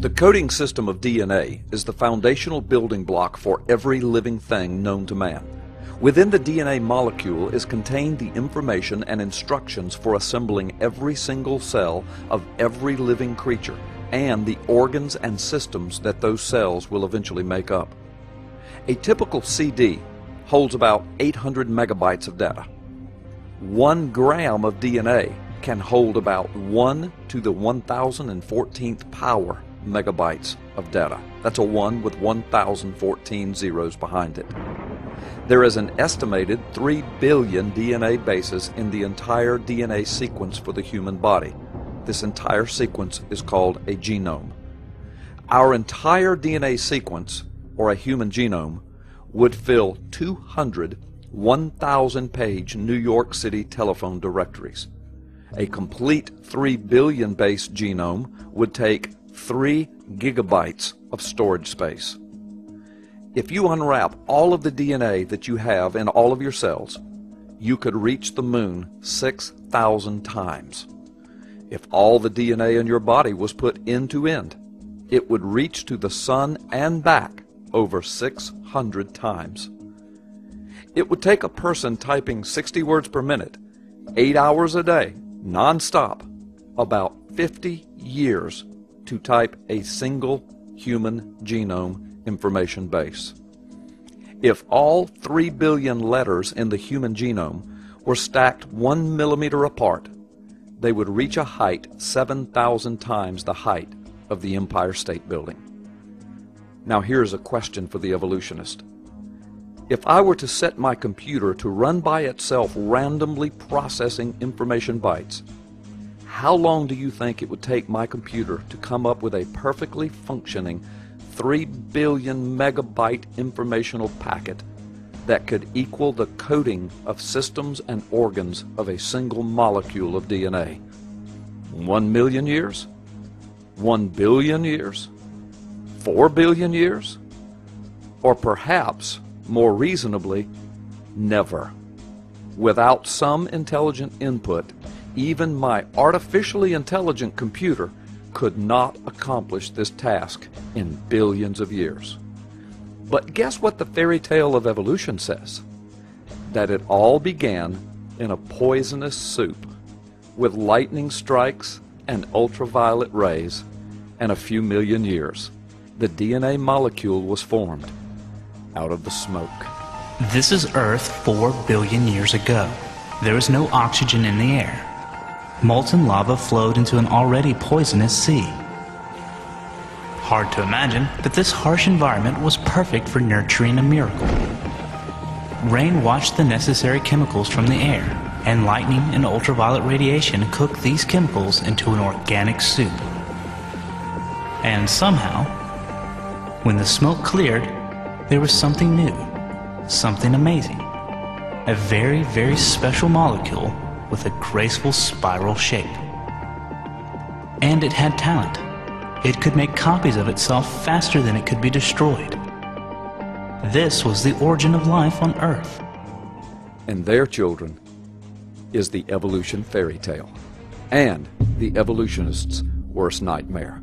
The coding system of DNA is the foundational building block for every living thing known to man. Within the DNA molecule is contained the information and instructions for assembling every single cell of every living creature and the organs and systems that those cells will eventually make up. A typical CD holds about 800 megabytes of data. 1 gram of DNA can hold about 1 to the 1014th power megabytes of data. That's a 1 with 1014 zeros behind it. There is an estimated 3 billion DNA bases in the entire DNA sequence for the human body. This entire sequence is called a genome. Our entire DNA sequence, or a human genome, would fill 200 1,000-page New York City telephone directories. A complete 3 billion base genome would take 3 gigabytes of storage space. If you unwrap all of the DNA that you have in all of your cells, you could reach the moon 6,000 times. If all the DNA in your body was put end to end, it would reach to the sun and back over 600 times. It would take a person typing 60 words per minute, 8 hours a day, non-stop, about 50 years to type a single human genome information base. If all 3 billion letters in the human genome were stacked 1 millimeter apart, they would reach a height 7,000 times the height of the Empire State Building. Now here's a question for the evolutionist. If I were to set my computer to run by itself randomly processing information bytes, how long do you think it would take my computer to come up with a perfectly functioning 3 billion megabyte informational packet that could equal the coding of systems and organs of a single molecule of DNA? 1 million years? 1 billion years? 4 billion years? Or perhaps, more reasonably, never. Without some intelligent input, even my artificially intelligent computer could not accomplish this task in billions of years. But guess what the fairy tale of evolution says? That it all began in a poisonous soup with lightning strikes and ultraviolet rays, and a few million years, the DNA molecule was formed out of the smoke. This is Earth 4 billion years ago. There was no oxygen in the air. Molten lava flowed into an already poisonous sea. Hard to imagine that this harsh environment was perfect for nurturing a miracle. Rain washed the necessary chemicals from the air, and lightning and ultraviolet radiation cooked these chemicals into an organic soup. And somehow, when the smoke cleared, there was something new, something amazing. A very, very special molecule with a graceful spiral shape. And it had talent. It could make copies of itself faster than it could be destroyed. This was the origin of life on Earth. And their children is the evolution fairy tale, and the evolutionist's worst nightmare.